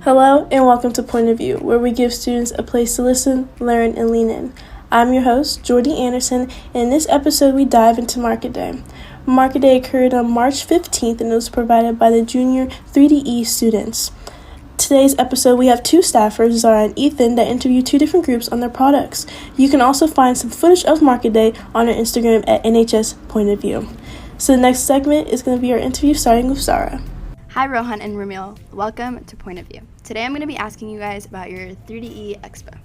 Hello and welcome to Point of View, where we give students a place to listen, learn, and lean in. I'm your host, Jordi Anderson, and in this episode we dive into Market Day. Market Day occurred on March 15th and it was provided by the junior 3DE students. Today's episode we have two staffers, Zara and Ethan, that interview two different groups on their products. You can also find some footage of Market Day on our Instagram at NHS Point of View. So the next segment is going to be our interview starting with Zara. Hi Rohan and Ramil, welcome to Point of View. Today I'm going to be asking you guys about your 3DE Expo.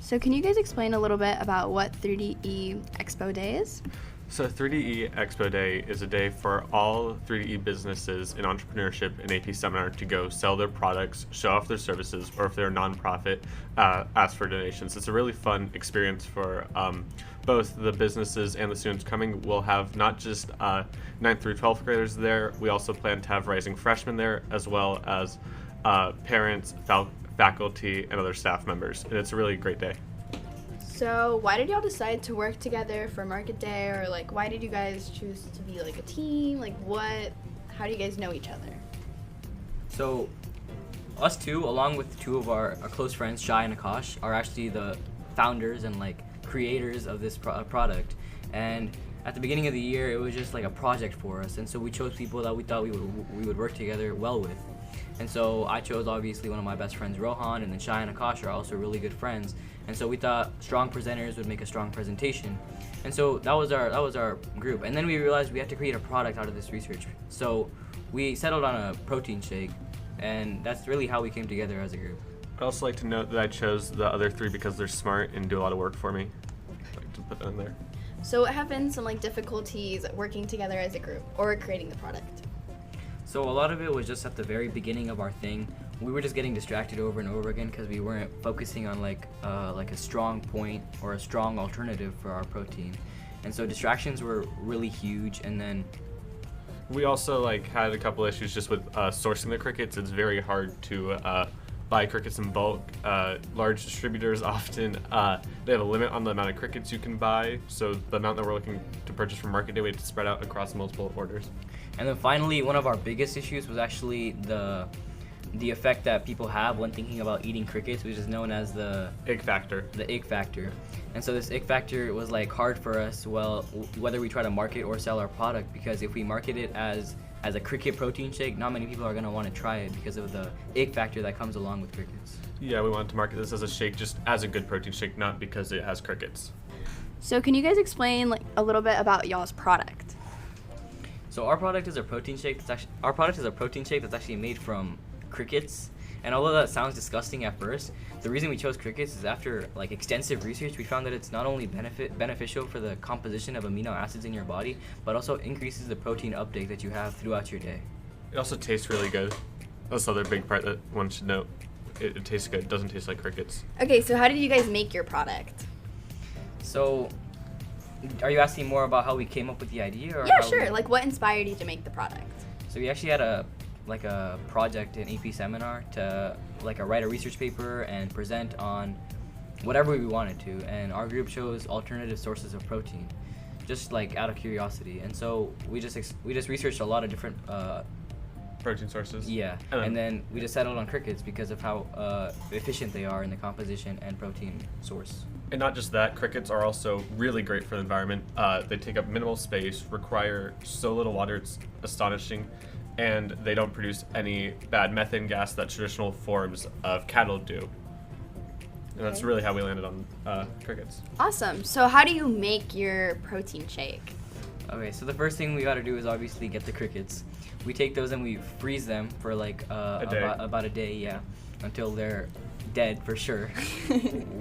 So can you guys explain a little bit about what 3DE Expo Day is? So 3DE Expo Day is a day for all 3DE businesses in entrepreneurship and AP seminar to go sell their products, show off their services, or if they're a nonprofit, ask for donations. It's a really fun experience for both the businesses and the students coming. We'll have not just 9th through 12th graders there, we also plan to have rising freshmen there, as well as parents, faculty, and other staff members. And it's a really great day. So why did y'all decide to work together for Market Day, or why did you guys choose to be a team? How do you guys know each other? So us two, along with two of our close friends, Shai and Akash, are actually the founders and creators of this product. And at the beginning of the year, it was just a project for us, and so we chose people that we thought we would work together well with. And so I chose obviously one of my best friends, Rohan, and then Shai and Akash are also really good friends. And so we thought strong presenters would make a strong presentation. And so that was our group. And then we realized we had to create a product out of this research. So we settled on a protein shake, and that's really how we came together as a group. I'd also like to note that I chose the other three because they're smart and do a lot of work for me. I'd like to put that in there. So what have been some difficulties working together as a group or creating the product? So a lot of it was just at the very beginning of our thing. We were just getting distracted over and over again because we weren't focusing on a strong point or a strong alternative for our protein. And so distractions were really huge. And then we also had a couple issues just with sourcing the crickets. It's very hard to buy crickets in bulk. Large distributors often they have a limit on the amount of crickets you can buy, so the amount that we're looking to purchase from Market Day we have to spread out across multiple orders. And then finally, one of our biggest issues was actually the effect that people have when thinking about eating crickets, which is known as the ick factor. The ick factor. And so this ick factor was hard for us, whether we try to market or sell our product, because if we market it as a cricket protein shake, not many people are going to want to try it because of the ick factor that comes along with crickets. Yeah, we wanted to market this as a shake, just as a good protein shake, not because it has crickets. So can you guys explain a little bit about y'all's product? So our product is a protein shake that's actually made from crickets. And although that sounds disgusting at first, the reason we chose crickets is after extensive research, we found that it's not only beneficial for the composition of amino acids in your body, but also increases the protein uptake that you have throughout your day. It also tastes really good. That's the other big part that one should note. It tastes good. It doesn't taste like crickets. Okay, so how did you guys make your product? So, are you asking more about how we came up with the idea? Or yeah, sure. What inspired you to make the product? So we actually had a project in AP seminar to write a research paper and present on whatever we wanted to, and our group chose alternative sources of protein, just out of curiosity. And so we just researched a lot of different protein sources. Yeah, and then we just settled on crickets because of how efficient they are in the composition and protein source. And not just that, crickets are also really great for the environment. They take up minimal space, require so little water, it's astonishing, and they don't produce any bad methane gas that traditional forms of cattle do. And that's really how we landed on crickets. Awesome. So how do you make your protein shake? Okay, so the first thing we got to do is obviously get the crickets. We take those and we freeze them for about a day, yeah, until they're dead for sure.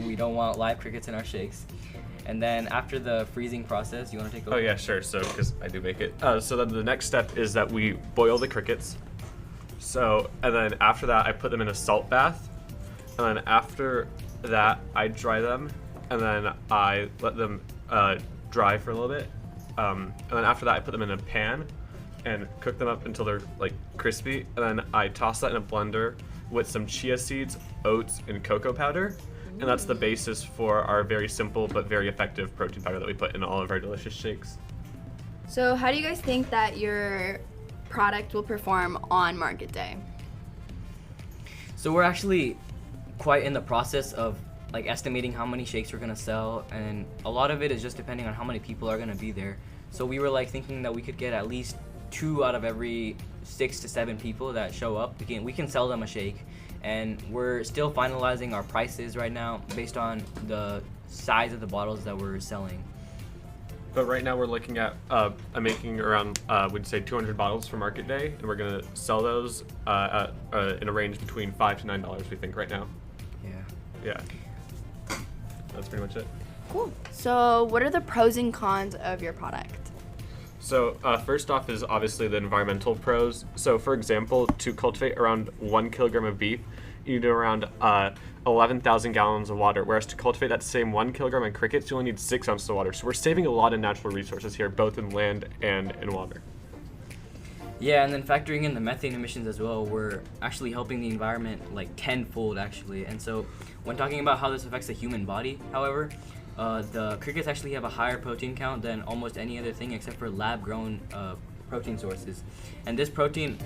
We don't want live crickets in our shakes. And then after the freezing process, you want to take over? Oh yeah, sure. So because I do make it. So then the next step is that we boil the crickets. And then after that, I put them in a salt bath. And then after that, I dry them, and then I let them dry for a little bit. And then after that, I put them in a pan and cook them up until they're crispy. And then I toss that in a blender with some chia seeds, oats, and cocoa powder. And that's the basis for our very simple but very effective protein powder that we put in all of our delicious shakes. So how do you guys think that your product will perform on Market Day? So we're actually quite in the process of like estimating how many shakes we're gonna sell, and a lot of it is just depending on how many people are gonna be there. So we were like thinking that we could get at least 2 out of every 6 to 7 people that show up. We can sell them a shake, and we're still finalizing our prices right now based on the size of the bottles that we're selling. But right now we're looking at making around, we'd say 200 bottles for Market Day, and we're gonna sell those in a range between $5 to $9. We think right now. Yeah. That's pretty much it. Cool. So what are the pros and cons of your product? So first off is obviously the environmental pros. So for example, to cultivate around 1 kilogram of beef, you need around 11,000 gallons of water, whereas to cultivate that same 1 kilogram of crickets, you only need 6 ounces of water. So we're saving a lot of natural resources here, both in land and in water. Yeah, and then factoring in the methane emissions as well, we're actually helping the environment like tenfold actually. And so when talking about how this affects the human body, however, the crickets actually have a higher protein count than almost any other thing except for lab-grown protein sources. And this protein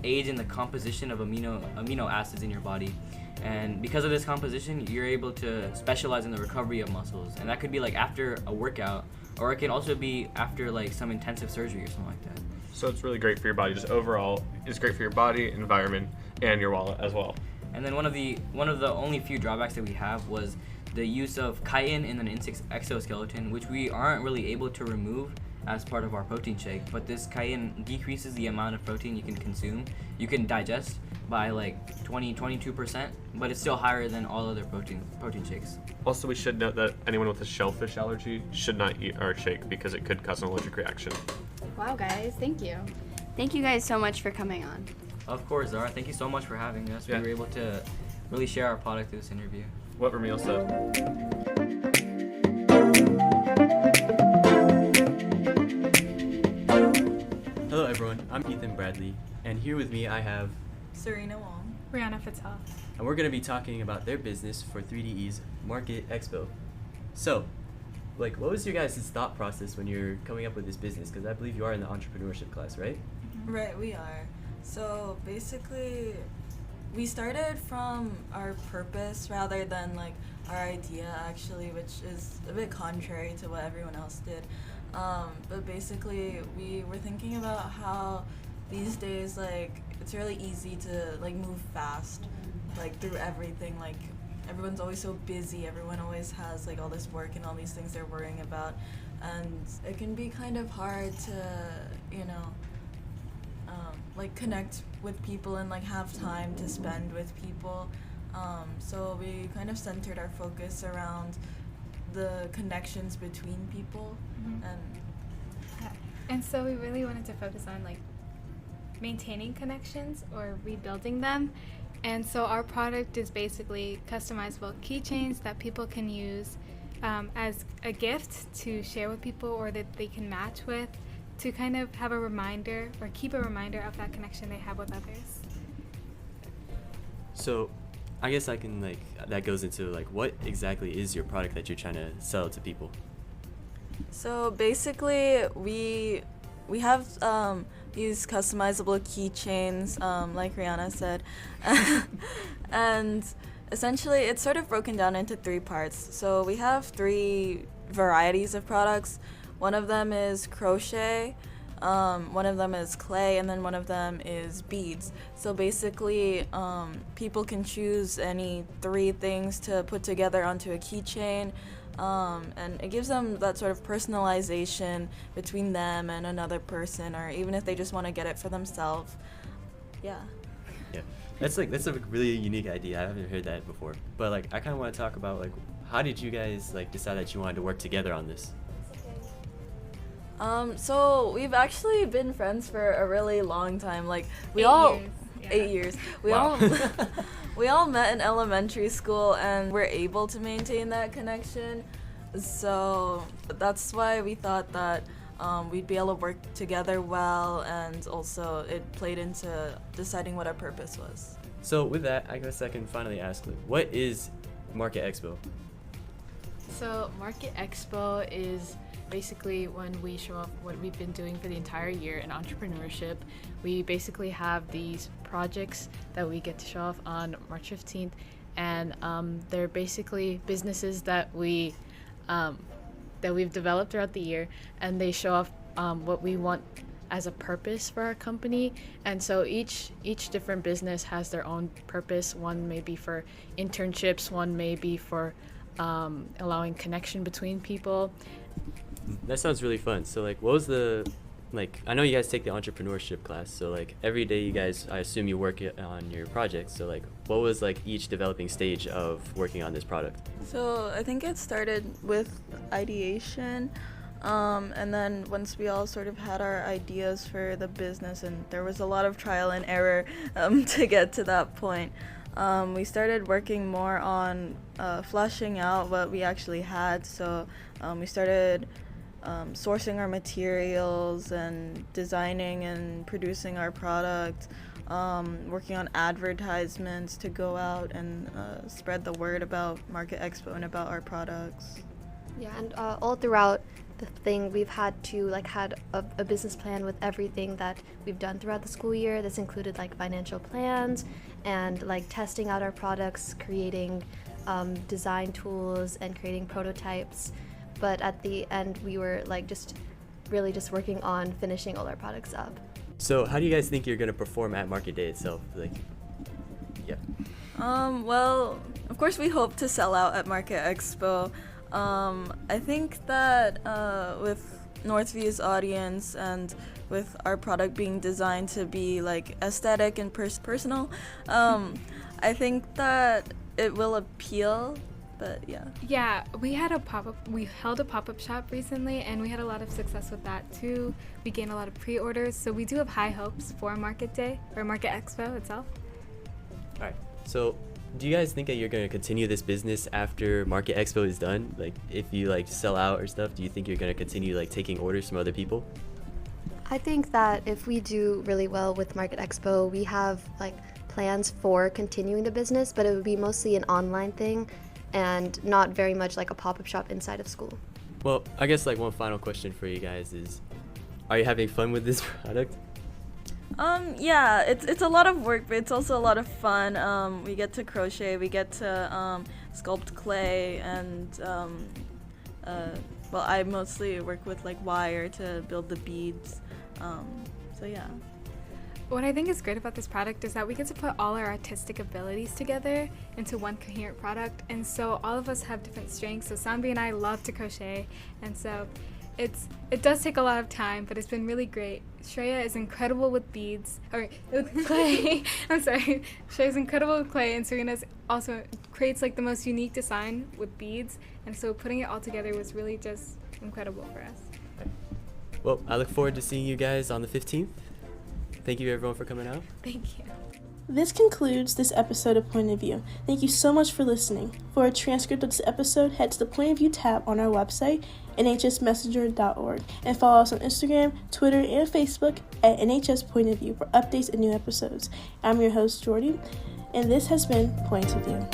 aids in the composition of amino acids in your body. And because of this composition, you're able to specialize in the recovery of muscles. And that could be like after a workout, or it can also be after like some intensive surgery or something like that. So it's really great for your body. Just overall, it's great for your body, environment, and your wallet as well. And then one of the only few drawbacks that we have was the use of chitin in an insect's exoskeleton, which we aren't really able to remove as part of our protein shake. But this chitin decreases the amount of protein you can consume. You can digest by like 22%, but it's still higher than all other protein shakes. Also, we should note that anyone with a shellfish allergy should not eat our shake because it could cause an allergic reaction. Wow, guys, thank you. Thank you guys so much for coming on. Of course, Zara. Thank you so much for having us. Yeah. We were able to really share our product through this interview. What Ramil said. Hello everyone, I'm Ethan Bradley, and here with me I have Serena Wong. Rihanna Fatal. and we're going to be talking about their business for 3DE's Market Expo. So, what was your guys' thought process when you're coming up with this business? Because I believe you are in the entrepreneurship class, right? Right, we are. So basically, we started from our purpose rather than like our idea actually, which is a bit contrary to what everyone else did. But basically, we were thinking about how these days like it's really easy to like move fast, like through everything. Like everyone's always so busy. Everyone always has like all this work and all these things they're worrying about, and it can be kind of hard to, like connect with people and like have time to spend with people. So we kind of centered our focus around the connections between people. And so we really wanted to focus on like maintaining connections or rebuilding them. And so our product is basically customizable keychains that people can use as a gift to share with people or that they can match with to kind of have a reminder or keep a reminder of that connection they have with others. So, I guess that goes into what exactly is your product that you're trying to sell to people? So basically, we have these customizable keychains, like Rihanna said, and essentially it's sort of broken down into 3 parts. So we have 3 varieties of products. One of them is crochet, one of them is clay, and then one of them is beads. So basically, people can choose any 3 things to put together onto a keychain. And it gives them that sort of personalization between them and another person, or even if they just want to get it for themselves. Yeah. Yeah, that's a really unique idea. I haven't heard that before. But I kind of want to talk about how did you guys decide that you wanted to work together on this? So we've actually been friends for a really long time. We 8 all years, yeah. 8 years. Wow. We all met in elementary school and we're able to maintain that connection. So that's why we thought that we'd be able to work together well, and also it played into deciding what our purpose was. So with that, I guess I can finally ask, what is Market Expo? So Market Expo is basically when we show off what we've been doing for the entire year in entrepreneurship. We basically have these projects that we get to show off on March 15th, and they're basically businesses that we've developed throughout the year, and they show off what we want as a purpose for our company. And so each different business has their own purpose. One may be for internships, one may be for allowing connection between people. That sounds really fun. So like, what was the, like, I know you guys take the entrepreneurship class, so like every day you guys, I assume you work on your projects. So like, what was like each developing stage of working on this product? So I think it started with ideation, and then once we all sort of had our ideas for the business, and there was a lot of trial and error to get to that point, we started working more on fleshing out what we actually had. So we started sourcing our materials and designing and producing our product, working on advertisements to go out and spread the word about Market Expo and about our products. Yeah, and all throughout the thing, we've had to had a business plan with everything that we've done throughout the school year. This included financial plans and testing out our products, creating design tools, and creating prototypes. But at the end, we were just working on finishing all our products up. So how do you guys think you're gonna perform at Market Day itself? Well, of course we hope to sell out at Market Expo. I think that with Northview's audience and with our product being designed to be aesthetic and personal, I think that it will appeal. But yeah. Yeah, we held a pop-up shop recently, and we had a lot of success with that too. We gained a lot of pre-orders, so we do have high hopes for Market Day or Market Expo itself. All right. So, do you guys think that you're going to continue this business after Market Expo is done? If you sell out or stuff, do you think you're going to continue taking orders from other people? I think that if we do really well with Market Expo, we have plans for continuing the business, but it would be mostly an online thing and not very much a pop-up shop inside of school. Well, I guess one final question for you guys is, are you having fun with this product? Yeah, it's a lot of work, but it's also a lot of fun. We get to crochet, we get to sculpt clay, and well, I mostly work with wire to build the beads. So yeah. What I think is great about this product is that we get to put all our artistic abilities together into one coherent product, and so all of us have different strengths. So Sambi and I love to crochet, and so it does take a lot of time, but it's been really great. Shreya is incredible with beads, or with clay. I'm sorry. Shreya's incredible with clay, and Serena's also creates the most unique design with beads, and so putting it all together was really just incredible for us. Well, I look forward to seeing you guys on the 15th. Thank you everyone for coming out. Thank you. This concludes this episode of Point of View. Thank you so much for listening. For a transcript of this episode, head to the Point of View tab on our website, nhsmessenger.org, and follow us on Instagram, Twitter, and Facebook at NHS Point of View for updates and new episodes. I'm your host, Jordi, and this has been Point of View.